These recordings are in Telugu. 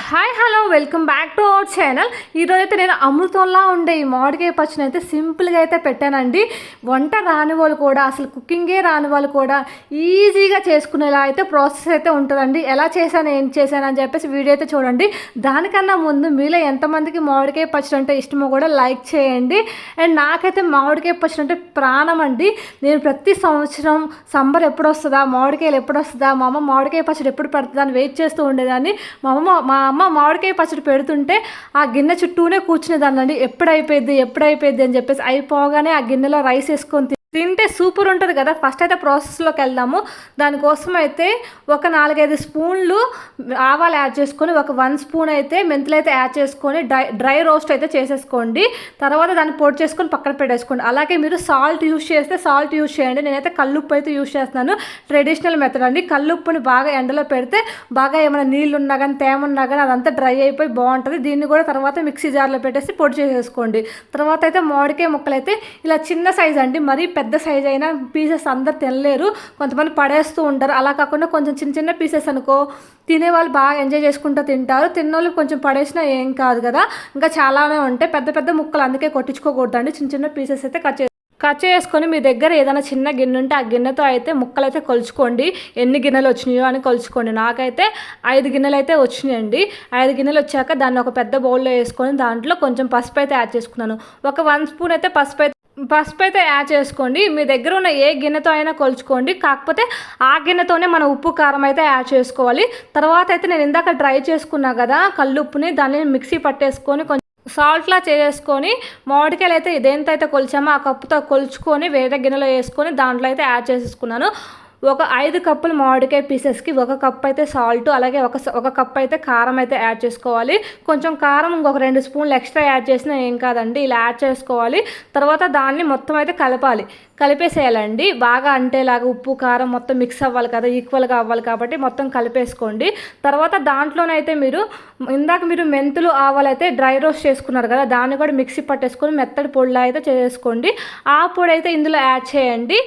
Hi hello welcome back to our channel. ఈరోజైతే నేను అమృతంలా ఉండే ఈ మామిడికాయ పచ్చడిని అయితే సింపుల్గా అయితే పెట్టానండి. వంట రాని వాళ్ళు కూడా, అసలు కుకింగే రాని వాళ్ళు కూడా ఈజీగా చేసుకునేలా అయితే ప్రాసెస్ అయితే ఉంటుందండి. ఎలా చేశాను, ఏం చేశాను అని చెప్పేసి వీడియో అయితే చూడండి. దానికన్నా ముందు మీలో ఎంతమందికి మామిడికాయ పచ్చడి అంటే ఇష్టమో కూడా లైక్ చేయండి. అండ్ నాకైతే మామిడికాయ పచ్చడి అంటే ప్రాణం అండి. నేను ప్రతి సంవత్సరం సంబర్ ఎప్పుడు వస్తుందా, మామిడికాయలు ఎప్పుడు వస్తుందా, మా అమ్మ మామిడికాయ పచ్చడి ఎప్పుడు పెడుతుందా అని వెయిట్ చేస్తూ ఉండేదాన్ని. మా అమ్మ మామిడికాయ పచ్చడి పెడుతుంటే ఆ గిన్నె చుట్టూనే కూర్చునేదాన్నండి. ఎప్పుడైపోయింది అని చెప్పేసి అయిపోగానే ఆ గిన్నెలో రైస్ వేసుకొని తింటే సూపర్ ఉంటుంది కదా. ఫస్ట్ అయితే ప్రాసెస్లోకి వెళ్దాము. దానికోసం అయితే ఒక 4-5 స్పూన్లు ఆవాలు యాడ్ చేసుకొని, ఒక 1 స్పూన్ అయితే మెంతులు అయితే యాడ్ చేసుకొని డ్రై రోస్ట్ అయితే చేసేసుకోండి. తర్వాత దాన్ని పొడి చేసుకొని పక్కన పెట్టేసుకోండి. అలాగే మీరు సాల్ట్ యూస్ చేస్తే సాల్ట్ యూస్ చేయండి. నేనైతే కల్లుప్పు అయితే యూస్ చేస్తున్నాను. ట్రెడిషనల్ మెథడ్ అండి. కల్లుప్పుని బాగా ఎండలో పెడితే బాగా ఏమైనా నీళ్ళు ఉన్నా కానీ తేమ ఉన్నా కానీ అదంతా డ్రై అయిపోయి బాగుంటుంది. దీన్ని కూడా తర్వాత మిక్సీ జార్లో పెట్టేసి పొడి చేసేసుకోండి. తర్వాత అయితే మామిడికాయ ముక్కలు అయితే ఇలా చిన్న సైజ్ అండి, మరీ పెద్ద సైజ్ అయినా పీసెస్ అందరు తినలేరు, కొంతమంది పడేస్తూ ఉంటారు. అలా కాకుండా కొంచెం చిన్న చిన్న పీసెస్ అనుకో తినేవాళ్ళు బాగా ఎంజాయ్ చేసుకుంటూ తింటారు. తిన్నోళ్ళు కొంచెం పడేసినా ఏం కాదు కదా. ఇంకా చాలానే ఉంటాయి పెద్ద పెద్ద ముక్కలు, అందుకే కొట్టించుకోకూడదండి. చిన్న చిన్న పీసెస్ అయితే కట్ చేసుకొని మీ దగ్గర ఏదైనా చిన్న గిన్నె ఉంటే ఆ గిన్నెతో అయితే ముక్కలు అయితే కొలుచుకోండి. ఎన్ని గిన్నెలు వచ్చినాయో అని కొలుచుకోండి. నాకైతే 5 గిన్నెలు అయితే వచ్చినాయండి. 5 గిన్నెలు వచ్చాక దాన్ని ఒక పెద్ద బౌల్లో వేసుకొని దాంట్లో కొంచెం పసుపు అయితే యాడ్ చేసుకున్నాను. ఒక 1 స్పూన్ అయితే పసుపు అయితే యాడ్ చేసుకోండి. మీ దగ్గర ఉన్న ఏ గిన్నెతో అయినా కొలుచుకోండి. కాకపోతే ఆ గిన్నెతోనే మనం ఉప్పు కారం అయితే యాడ్ చేసుకోవాలి. తర్వాత అయితే నేను ఇందాక డ్రై చేసుకున్నా కదా కల్లుప్పుని, దాన్ని మిక్సీ పట్టేసుకొని కొంచెం సాల్ట్లా చేసుకొని మామిడికాయలు అయితే ఇదేంత అయితే కొలిచామో ఆ కప్పుతో కొలుచుకొని వేరే గిన్నెలో వేసుకొని దాంట్లో అయితే యాడ్ చేసేసుకున్నాను. ఒక 5 కప్పుల మామిడికాయ పీసెస్కి 1 కప్ అయితే సాల్ట్, అలాగే ఒక కప్ అయితే కారం అయితే యాడ్ చేసుకోవాలి. కొంచెం కారం ఇంకొక 2 స్పూన్లు ఎక్స్ట్రా యాడ్ చేసినా ఏం కాదండి. ఇలా యాడ్ చేసుకోవాలి. తర్వాత దాన్ని మొత్తం అయితే కలిపేసేయాలండి. బాగా అంటేలాగా ఉప్పు కారం మొత్తం మిక్స్ అవ్వాలి కదా, ఈక్వల్గా అవ్వాలి కాబట్టి మొత్తం కలిపేసుకోండి. తర్వాత దాంట్లోనైతే ఇందాక మీరు మెంతులు ఆవాలు అయితే డ్రై రోస్ట్ చేసుకున్నారు కదా, దాన్ని కూడా మిక్సీ పట్టేసుకొని మెత్తడి పొడిలా అయితే చేసుకోండి. ఆ పొడి అయితే ఇందులో యాడ్ చేయండి.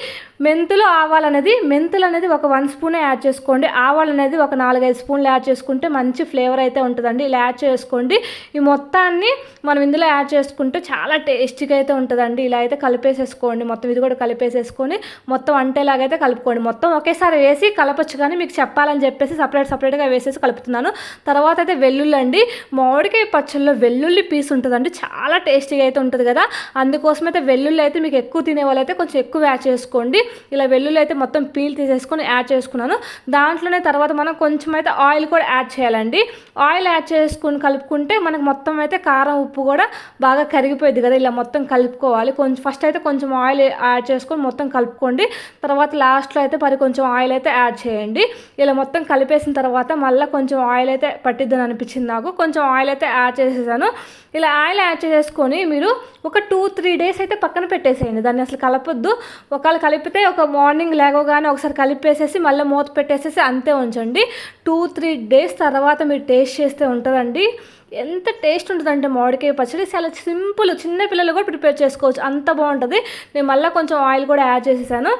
మెంతులు అనేది ఒక 1 స్పూనే యాడ్ చేసుకోండి. ఆవాలు అనేది ఒక 4-5 స్పూన్లు యాడ్ చేసుకుంటే మంచి ఫ్లేవర్ అయితే ఉంటుందండి. ఇలా యాడ్ చేసుకోండి. ఈ మొత్తాన్ని మనం ఇందులో యాడ్ చేసుకుంటే చాలా టేస్టీగా అయితే ఉంటుందండి. ఇలా అయితే కలిపేసేసుకోండి. మొత్తం ఇది కూడా కలిపేసేసుకొని మొత్తం అంటేలాగైతే కలుపుకోండి. మొత్తం ఒకేసారి వేసి కలపచ్చు, కానీ మీకు చెప్పాలని చెప్పేసి సపరేట్గా వేసేసి కలుపుతున్నాను. తర్వాత అయితే వెల్లుల్లి అండి. మామిడికాయ పచ్చళ్ళలో వెల్లుల్లి పీస్ ఉంటుందండి, చాలా టేస్టీగా అయితే ఉంటుంది కదా. అందుకోసం అయితే వెల్లుల్లి అయితే మీకు ఎక్కువ తినే వాళ్ళు అయితే కొంచెం ఎక్కువ యాడ్ చేసుకోండి. ఇలా వెల్లుల్లి అయితే మొత్తం పీల్ తీసేసుకొని యాడ్ చేసుకున్నాను. దాంట్లోనే తర్వాత మనం కొంచెం అయితే ఆయిల్ కూడా యాడ్ చేయాలండి. ఆయిల్ యాడ్ చేసుకుని కలుపుకుంటే మనకు మొత్తం అయితే కారం ఉప్పు కూడా బాగా కరిగిపోయింది కదా. ఇలా మొత్తం కలుపుకోవాలి. ఫస్ట్ అయితే కొంచెం ఆయిల్ యాడ్ చేసుకొని మొత్తం కలుపుకోండి. తర్వాత లాస్ట్లో అయితే కొంచెం ఆయిల్ అయితే యాడ్ చేయండి. ఇలా మొత్తం కలిపేసిన తర్వాత మళ్ళీ కొంచెం ఆయిల్ అయితే పట్టిద్దని అనిపించింది నాకు. కొంచెం ఆయిల్ అయితే యాడ్ చేసేసాను. ఇలా ఆయిల్ యాడ్ చేసుకొని మీరు ఒక 2-3 డేస్ అయితే పక్కన పెట్టేసేయండి. దాన్ని అసలు కలపొద్దు. ఒకవేళ కలిపితే ఒక మార్నింగ్ లేవగానే ఒకసారి కలిపేసేసి మళ్ళీ మూత పెట్టేసేసి అంతే ఉంచండి. 2-3 డేస్ తర్వాత మీరు టేస్ట్ చేస్తే ఉంటుందండి. ఎంత టేస్ట్ ఉంటుందంటే మామిడికాయ పచ్చడి చాలా సింపుల్, చిన్న పిల్లలు కూడా ప్రిపేర్ చేసుకోవచ్చు, అంత బాగుంటుంది. నేను మళ్ళీ కొంచెం ఆయిల్ కూడా యాడ్ చేసేసాను.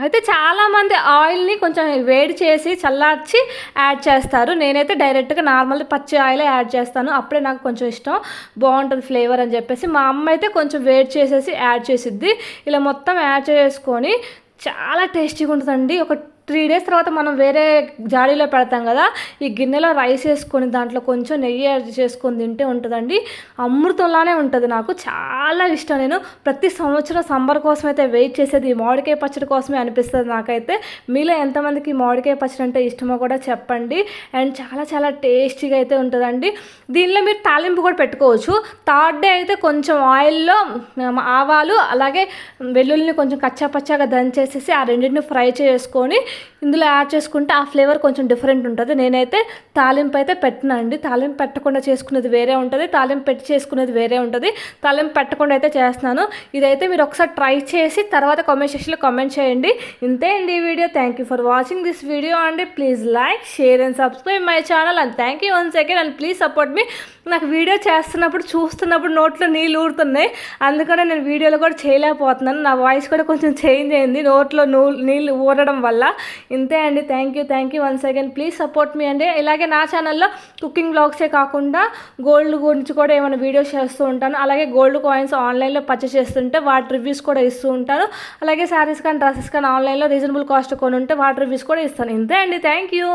అయితే చాలామంది ఆయిల్ని కొంచెం వేడి చేసి చల్లార్చి యాడ్ చేస్తారు. నేనైతే డైరెక్ట్గా నార్మల్ పచ్చి ఆయిలే యాడ్ చేస్తాను. అప్పుడే నాకు కొంచెం ఇష్టం, బాగుంటుంది ఫ్లేవర్ అని చెప్పేసి. మా అమ్మ అయితే కొంచెం వేడి చేసేసి యాడ్ చేసిద్ది. ఇలా మొత్తం యాడ్ చేసుకొని చాలా టేస్టీగా ఉంటుందండి. ఒక 3 డేస్ తర్వాత మనం వేరే జాడీలో పెడతాం కదా, ఈ గిన్నెలో రైస్ వేసుకొని దాంట్లో కొంచెం నెయ్యి యాడ్ చేసుకొని తింటే ఉంటుందండి. అమృతంలానే ఉంటుంది. నాకు చాలా ఇష్టం. నేను ప్రతి సంవత్సరం సంబర్ కోసం అయితే వెయిట్ చేసేది ఈ మామిడికాయ పచ్చడి కోసమే అనిపిస్తుంది నాకైతే. మీలో ఎంతమందికి మామిడికాయ పచ్చడి అంటే ఇష్టమో కూడా చెప్పండి. అండ్ చాలా చాలా టేస్టీగా అయితే ఉంటుందండి. దీనిలో మీరు తాలింపు కూడా పెట్టుకోవచ్చు. 3rd డే అయితే కొంచెం ఆయిల్లో ఆవాలు అలాగే వెల్లుల్లిని కొంచెం కచ్చాపచ్చాగా దంచేసేసి ఆ రెండింటిని ఫ్రై చేసుకొని ఇందులో యాడ్ చేసుకుంటే ఆ ఫ్లేవర్ కొంచెం డిఫరెంట్ ఉంటుంది. నేనైతే తాలింపు అయితే పెట్టినండి. తాలింపు పెట్టకుండా చేసుకునేది వేరే ఉంటుంది, తాలింపు పెట్టి చేసుకునేది వేరే ఉంటుంది. తాలింపు పెట్టకుండా అయితే చేస్తున్నాను. ఇదైతే మీరు ఒకసారి ట్రై చేసి తర్వాత కామెంట్ సెక్షన్లో కామెంట్ చేయండి. ఇంతే అండి ఈ video. Thank you for watching this video అండి. Please like, share and subscribe my channel and thank you once again and please support me. నాకు వీడియో చూస్తున్నప్పుడు నోట్లో నీళ్ళు ఊరుతున్నాయి, అందుకనే నేను వీడియోలో కూడా చేయలేకపోతున్నాను. నా వాయిస్ కూడా కొంచెం చేంజ్ అయింది నోట్లో నీళ్ళు ఊరడం వల్ల. ఇంతే అండి. Thank you once again. Please support me అండి. ఇలాగే నా ఛానల్లో కుకింగ్ బ్లాగ్సే కాకుండా గోల్డ్ గురించి కూడా ఏమైనా వీడియోస్ చేస్తూ ఉంటాను. అలాగే గోల్డ్ కాయిన్స్ ఆన్లైన్లో పర్చేస్ చేస్తుంటే వాటి రివ్యూస్ కూడా ఇస్తూ ఉంటాను. అలాగే శారీస్ కానీ డ్రెస్సెస్ కానీ ఆన్లైన్లో రీజనబుల్ కాస్ట్ కొని ఉంటే వాటి రివ్యూస్ కూడా ఇస్తాను. ఇంతే అండి. Thank you.